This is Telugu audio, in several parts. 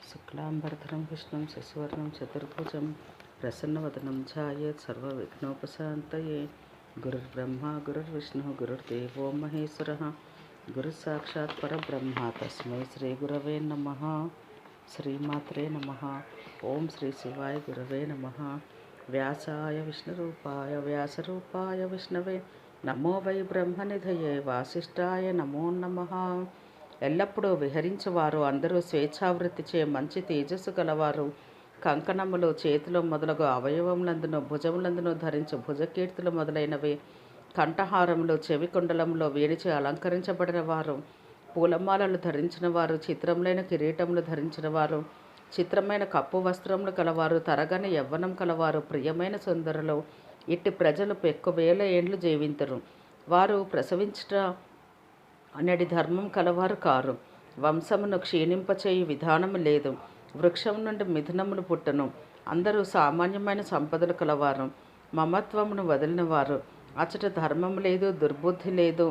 शुक्लांबरधरं विष्णुं शशिवर्णं चतुर्भुजं प्रसन्नवदनं ध्यायेत् सर्वविघ्नोपशान्तये। गुरुर्ब्रह्मा गुरुर्विष्णुः गुरुर्देवो महेश्वरः गुरुसाक्षात् परब्रह्म तस्मै श्रीगुरवे नमः। श्रीमात्रे नमः। ओं श्री शिवाय गुरवे नमः। व्यासाय विष्णुरूपाय व्यासरूपाय विष्णवे नमो वै ब्रह्मनिधये वासिष्ठाय नमो नमः। ఎల్లప్పుడూ విహరించేవారు అందరూ స్వేచ్ఛావృత్తిచే మంచి తేజస్సు గలవారు. కంకణములు చేతులు మొదలగు అవయవములందును భుజములందును ధరించు భుజకీర్తులు మొదలైనవి, కంఠహారములు చెవి కుండలములో వేడిచే అలంకరించబడిన వారు, పూలమాలలు ధరించిన వారు, చిత్రములైన కిరీటములు ధరించిన వారు, చిత్రమైన కప్పు వస్త్రములు కలవారు, తరగని యవ్వనం కలవారు, ప్రియమైన సుందరులు, ఇట్టి ప్రజలు పెక్కు వేల ఏండ్లు జీవింతురు. వారు ప్రసవించుట అనడి ధర్మం కలవారు కారు. వంశమును క్షీణింపచేయు విధానము లేదు. వృక్షం నుండి మిథునములు పుట్టను. అందరూ సామాన్యమైన సంపదలు కలవారు, మమత్వమును వదిలినవారు. అచట ధర్మము లేదు, దుర్బుద్ధి లేదు,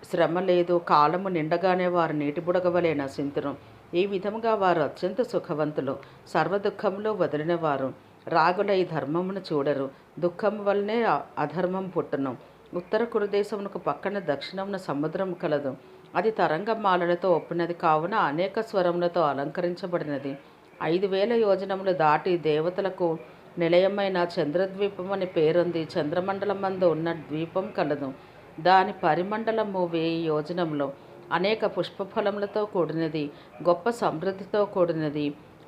శ్రమ లేదు. కాలము నిండగానే వారు నీటి బుడగవలే నశింతురు. ఈ విధముగా వారు అత్యంత సుఖవంతులు, సర్వదుఖములు వదిలినవారు. రాగుల ఈ ధర్మమును చూడరు. దుఃఖము వల్లనే అధర్మం పుట్టును. ఉత్తర కురుదేశమునకు పక్కన దక్షిణమున సముద్రం కలదు. అది తరంగమాలలతో ఒప్పినది కావున అనేక స్వరములతో అలంకరించబడినది. 5000 యోజనములు దాటి దేవతలకు నిలయమైన చంద్రద్వీపం అని పేరొంది. చంద్రమండలమందు ఉన్న ద్వీపం కలదు. దాని పరిమండలము 1000 యోజనములు. అనేక పుష్పఫలములతో కూడినది, గొప్ప సమృద్ధితో కూడినది.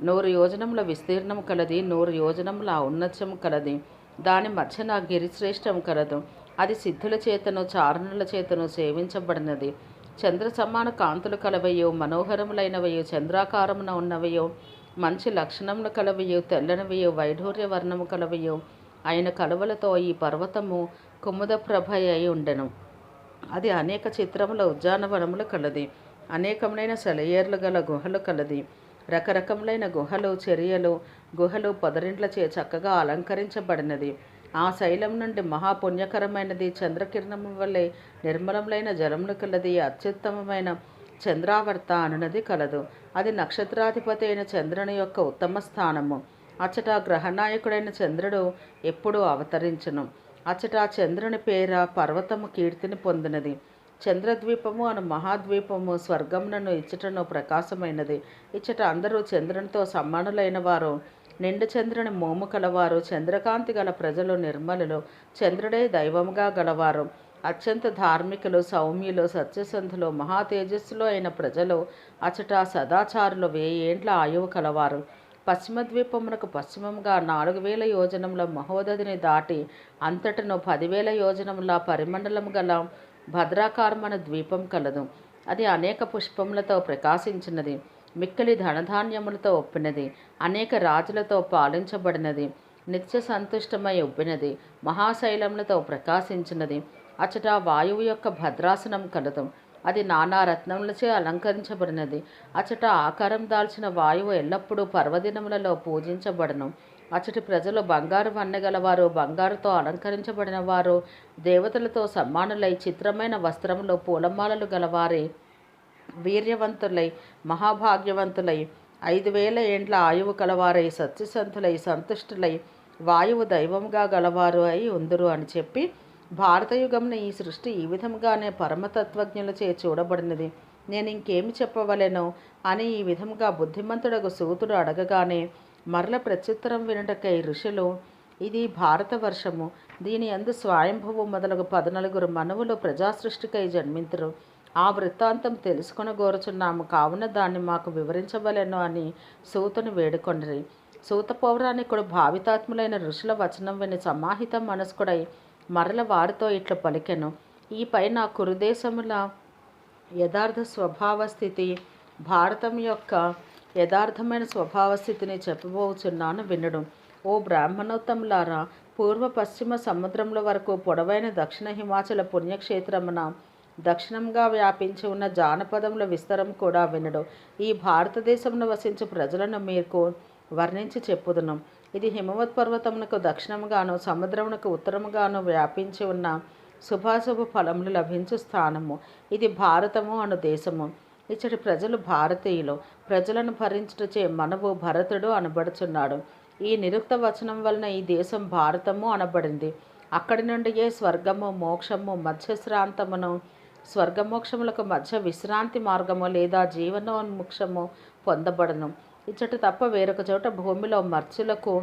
100 యోజనముల విస్తీర్ణం కలది, 100 యోజనముల ఔన్నత్యం కలది. దాని మధ్యన గిరిశ్రేష్టం కలదు. అది సిద్ధుల చేతను చారణుల చేతను సేవించబడినది. చంద్ర సమాన కాంతులు కలవయో, మనోహరములైనవయో, చంద్రాకారమున ఉన్నవయో, మంచి లక్షణములు కలవయో, తెల్లనివయో, వైఢూర్య వర్ణము కలవయో అయిన కలువలతో ఈ పర్వతము కుముదప్రభ అయి ఉండెను. అది అనేక చిత్రముల ఉద్యానవనములు కలది. అనేకములైన సెలయేర్లు గల గుహలు కలది. రకరకములైన గుహలు, చర్యలు, గుహలు పొదరిండ్లచే చక్కగా అలంకరించబడినది. ఆ శైలం నుండి మహాపుణ్యకరమైనది, చంద్రకిరణము వల్లే నిర్మలములైన జలములు కలది. అత్యుత్తమమైన చంద్రావర్త అనునది కలదు. అది నక్షత్రాధిపతి అయిన చంద్రుని యొక్క ఉత్తమ స్థానము. అచ్చట గ్రహనాయకుడైన చంద్రుడు ఎప్పుడూ అవతరించును. అచ్చట చంద్రుని పేర పర్వతము కీర్తిని పొందినది. చంద్రద్వీపము అను మహాద్వీపము స్వర్గమునను ఇచ్చటను ప్రకాశమైనది. ఇచ్చట అందరూ చంద్రునితో సమానులైన వారు. నిండు చంద్రుని మోము కలవారు, చంద్రకాంతి గల ప్రజలు నిర్మలులు, చంద్రుడే దైవముగా గలవారు. అత్యంత ధార్మికులు, సౌమ్యులు, సత్యసంధులు, మహా తేజస్సులు అయిన ప్రజలు అచట సదాచారులు, 1000 ఏండ్ల ఆయువు కలవారు. పశ్చిమ ద్వీపమునకు పశ్చిమముగా 4000 యోజనముల మహోదధిని దాటి అంతటను 10,000 యోజనముల పరిమండలము గల భద్రాకారమైన ద్వీపం కలదు. అది అనేక పుష్పములతో ప్రకాశించినది, మిక్కిలి ధనధాన్యములతో ఒప్పినది, అనేక రాజులతో పాలించబడినది, నిత్య సంతుష్టమై ఉబ్బినది, మహాశైలములతో ప్రకాశించినది. అచట వాయువు యొక్క భద్రాసనం కలదు. అది నానా రత్నములచే అలంకరించబడినది. అచట ఆకారం దాల్చిన వాయువు ఎల్లప్పుడూ పర్వదినములలో పూజించబడను. అచటి ప్రజలు బంగారు వన్నెగలవారు, బంగారుతో అలంకరించబడిన వారు, దేవతలతో సమానులై, చిత్రమైన వస్త్రములు, పూలమాలలు గలవారే, వీర్యవంతులై, మహాభాగ్యవంతులై, 5000 ఏండ్ల ఆయువు కలవారై, సత్యసంతులై, సంతుష్టులై, వాయువు దైవముగా గలవారు అయి ఉందురు అని చెప్పి, భారతయుగమున ఈ సృష్టి ఈ విధముగానే పరమతత్వజ్ఞులచే చూడబడినది. నేను ఇంకేమి చెప్పవలెను అని ఈ విధముగా బుద్ధిమంతుడగు సూతుడు అడగగానే మరల ప్రత్యుత్తరం వినుటకై ఋషులు, ఇది భారతవర్షము, దీని యందు స్వయంభువు మొదలగు 14 మనువులు ప్రజాసృష్టికై జన్మింతురు. ఆ వృత్తాంతం తెలుసుకొనగోరుచున్నాము, కావున దాన్ని మాకు వివరించవలెను అని సూతుని వేడుకొండిరి. సూత పౌరాణికుడు భావితాత్ములైన ఋషుల వచనం విని సమాహిత మనస్కుడై మరల వారితో ఇట్లు పలికెను. ఈ పైన కురుదేశముల యథార్థ స్వభావస్థితి, భారతం యొక్క యథార్థమైన స్వభావస్థితిని చెప్పబోచున్నాను వినుడు. ఓ బ్రాహ్మణోత్తములారా, పూర్వ పశ్చిమ సముద్రముల వరకు పొడవైన దక్షిణ హిమాచల పుణ్యక్షేత్రమున దక్షిణంగా వ్యాపించి ఉన్న జానపదముల విస్తరం కూడా వినడు. ఈ భారతదేశమును వసించు ప్రజలను మీకు వర్ణించి చెప్పుదును. ఇది హిమవత్ పర్వతమునకు దక్షిణముగాను సముద్రమునకు ఉత్తరముగాను వ్యాపించి ఉన్న శుభాశుభ ఫలములు లభించు స్థానము. ఇది భారతము అను దేశము. ఇచ్చటి ప్రజలు భారతీయులు. ప్రజలను భరించుటచే మనవు భరతుడు అనబడుచున్నాడు. ఈ నిరుక్త వచనం వలన ఈ దేశం భారతము అనబడింది. అక్కడి నుండియే స్వర్గము మోక్షము మధ్యశ్రాంతమును, స్వర్గమోక్షములకు మధ్య విశ్రాంతి మార్గము లేదా జీవనోన్ముక్షము పొందబడను. ఇచ్చట తప్ప వేరొక చోట భూమిలో మర్చులకు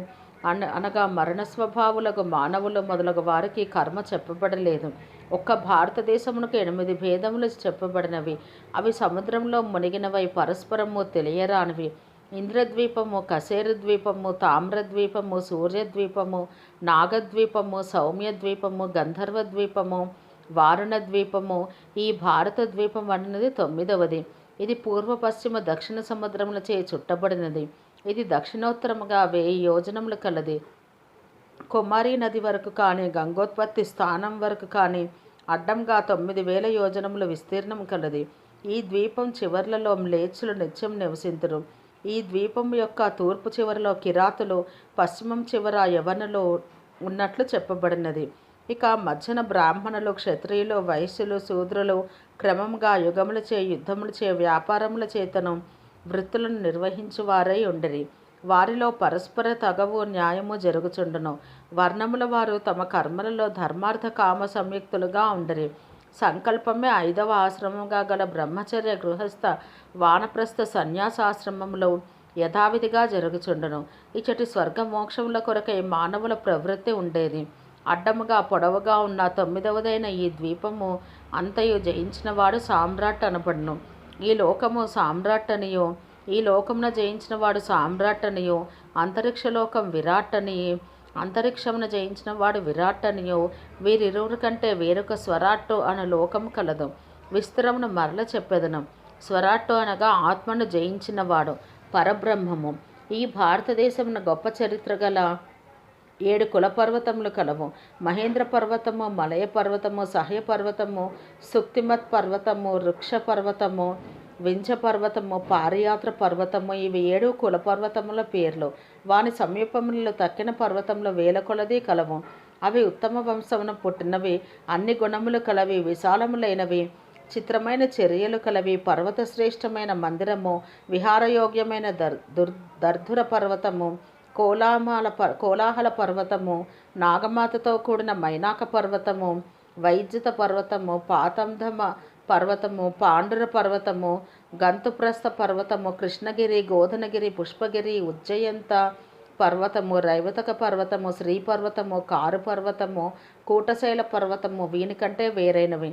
అనగా మరణ స్వభావులకు మానవులు మొదలగు వారికి కర్మ చెప్పబడలేదు. ఒక్క భారతదేశమునకు 8 భేదములు చెప్పబడినవి. అవి సముద్రంలో మునిగినవై పరస్పరము తెలియరానివి. ఇంద్రద్వీపము, కశేరుద్వీపము, తామ్రద్వీపము, సూర్యద్వీపము, నాగద్వీపము, సౌమ్యద్వీపము, గంధర్వద్వీపము, వారుణద్వీపము. ఈ భారత ద్వీపం అన్నది 9వది. ఇది పూర్వ పశ్చిమ దక్షిణ సముద్రములచే చుట్టబడినది. ఇది దక్షిణోత్తరముగా 1000 యోజనములు కలది. కుమారీ నది వరకు కానీ గంగోత్పత్తి స్థానం వరకు కానీ అడ్డంగా 9000 యోజనముల విస్తీర్ణం కలది. ఈ ద్వీపం చివర్లలో మ్లేచ్చులు నిత్యం నివసింతురు. ఈ ద్వీపం యొక్క తూర్పు చివరలో కిరాతులు, పశ్చిమం చివర యవనులు ఉన్నట్లు చెప్పబడినది. ఇక మధ్యన బ్రాహ్మణులు, క్షత్రియులు, వైశ్యులు, శూద్రులు క్రమంగా యుగములచే, యుద్ధములచే, వ్యాపారముల చేతను వృత్తులను నిర్వహించువారై ఉండిరి. వారిలో పరస్పర తగవు న్యాయము జరుగుచుండును. వర్ణముల వారు తమ కర్మలలో ధర్మార్థ కామ సంయుక్తులుగా ఉండిరి. సంకల్పమే 5వ ఆశ్రమంగా గల బ్రహ్మచర్య, గృహస్థ, వానప్రస్థ, సన్యాసాశ్రమములు యథావిధిగా జరుగుచుండును. ఇచ్చటి స్వర్గ మోక్షముల కొరకై మానవుల ప్రవృత్తి ఉండేది. అడ్డముగా పొడవుగా ఉన్న 9వదైన ఈ ద్వీపము అంతయు జయించినవాడు సామ్రాట్ అనబడును. ఈ లోకము సామ్రాట్ అనియు, ఈ లోకమున జయించిన వాడు సామ్రాట్ అనియు, అంతరిక్షలోకం విరాట్ అని, అంతరిక్షమున జయించిన వాడు విరాట్ అనియు, వీరిరువురి కంటే వేరొక స్వరాట్టు అను లోకము కలదు. విస్తరమును మరల చెప్పెదను. స్వరాట్టు అనగా ఆత్మను జయించినవాడు, పరబ్రహ్మము. ఈ భారతదేశమున గొప్ప చరిత్ర గల 7 కులపర్వతములు కలవు. మహేంద్ర పర్వతము, మలయ పర్వతము, సహ్య పర్వతము, సుక్తిమత్ పర్వతము, వృక్ష పర్వతము, వింఛ పర్వతము, పారియాత్ర పర్వతము. ఇవి 7 కులపర్వతముల పేర్లు. వాని సమీపములలో తక్కిన పర్వతములు వేల కొలది కలవు. అవి ఉత్తమ వంశమున పుట్టినవి, అన్ని గుణములు కలవి, విశాలములైనవి, చిత్రమైన చర్యలు కలవి. పర్వత శ్రేష్టమైన మందిరము, విహారయోగ్యమైన దర్ధుర పర్వతము, కోలాహల పర్వతము, నాగమాతతో కూడిన మైనాక పర్వతము, వైద్యుత పర్వతము, పాతంధమ పర్వతము, పాండుర పర్వతము, గంతుప్రస్థ పర్వతము, కృష్ణగిరి, గోధనగిరి, పుష్పగిరి, ఉజ్జయంత పర్వతము, రైవతక పర్వతము, శ్రీ పర్వతము, కారు పర్వతము, కూటశైల పర్వతము. వీనికంటే వేరైనవి,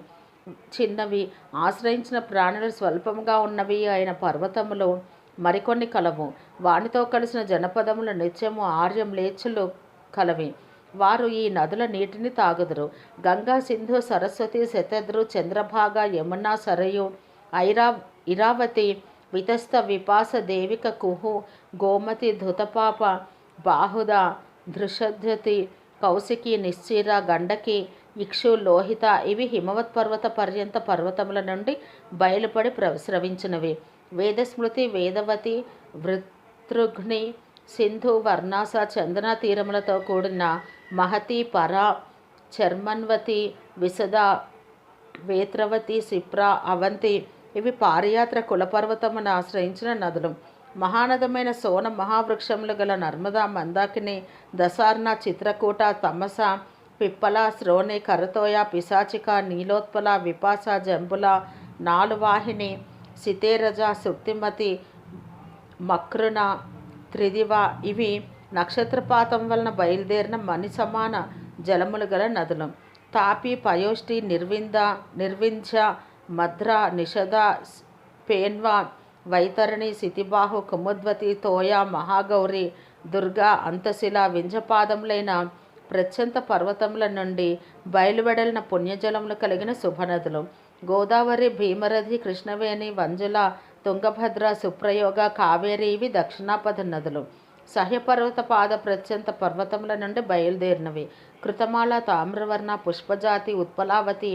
చిన్నవి, ఆశ్రయించిన ప్రాణులు స్వల్పముగా ఉన్నవి అయిన పర్వతములు మరికొన్ని కలవు. వానితో కలిసిన జనపదములు నిత్యము ఆర్యమ్లేచ్చులు కలవి. వారు ఈ నదుల నీటిని తాగుదురు. గంగా, సింధు, సరస్వతి, శతద్రు, చంద్రభాగ, యమున, సరయు, ఇరావతి, వితస్త, విపాస, దేవిక, కుహు, గోమతి, ధృతపాప, బాహుద, ధృషధ్యతి, కౌశికి, నిశ్చిర, గండకి, ఇక్షు, లోహిత. ఇవి హిమవత్ పర్వత పర్యంత పర్వతముల నుండి బయలుపడి ప్రస్రవించినవి. వేదస్మృతి, వేదవతి, వృతృఘ్ని, సింధు, వర్ణాస, చందన తీరములతో కూడిన మహతి, పరా, చర్మన్వతి, విశద, వేత్రవతి, సిప్ర, అవంతి. ఇవి పారియాత్ర కులపర్వతమును ఆశ్రయించిన నదులు. మహానదమైన సోన మహావృక్షములు గల నర్మదా, మందాకిని, దశార్ణ, చిత్రకూట, తమస, పిప్పల, శ్రోణి, కరతోయ, పిశాచిక, నీలోత్పల, విపాస, జంబుల, నాలువాహిని, సితేరజ, సుక్తిమతి, మక్రున, త్రిదివ. ఇవి నక్షత్రపాతం వలన బయలుదేరిన మణి సమాన జలములు గల నదులు. తాపి, పయోష్టి, నిర్వింజ, మద్ర, నిషద, పేన్వ, వైతరణి, సితిబాహు, కుముద్వతి, తోయ, మహాగౌరి, దుర్గా, అంతశిల, వింజపాదములైన ప్రత్యంత పర్వతముల నుండి బయలువెడలిన పుణ్యజలములు కలిగిన శుభనదులు. గోదావరి, భీమరథి, కృష్ణవేణి, వంజుల, తుంగభద్ర, సుప్రయోగ, కావేరి. ఇవి దక్షిణాపథ నదులు. సహ్యపర్వత పాద ప్రత్యంత పర్వతముల నుండి బయలుదేరినవి. కృతమాల, తామ్రవర్ణ, పుష్పజాతి, ఉత్పలావతి.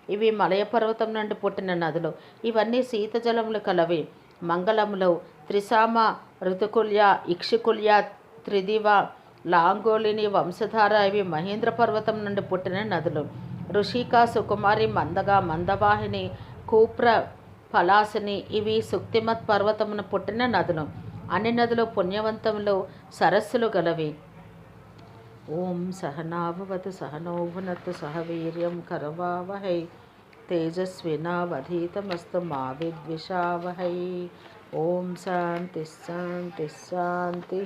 ఇవి మలయ పర్వతం నుండి పుట్టిన నదులు. ఇవన్నీ శీతజలములు కలవి. మంగళములు, త్రిసామ, ఋతుకుల్య, ఇక్షుకుల్య, త్రిదివ, లాంగోలిని, వంశధార. ఇవి మహేంద్ర పర్వతం నుండి పుట్టిన నదులు. ఋషిక, సుకుమారి, మందగ, మందవాహిని, కూప్ర, పలాసని ఇవి సుక్తిమత్ పర్వతమున పుట్టిన నదులు. అన్ని నదులు పుణ్యవంతములు, సరస్సులు గలవి. ఓం సహనాభవతు సహనౌ భునత్తు సహ వీర్యం కరవావహై తేజస్వినావధీతమస్తు మా విద్విషావహై. ఓం శాంతి శాంతి శాంతి.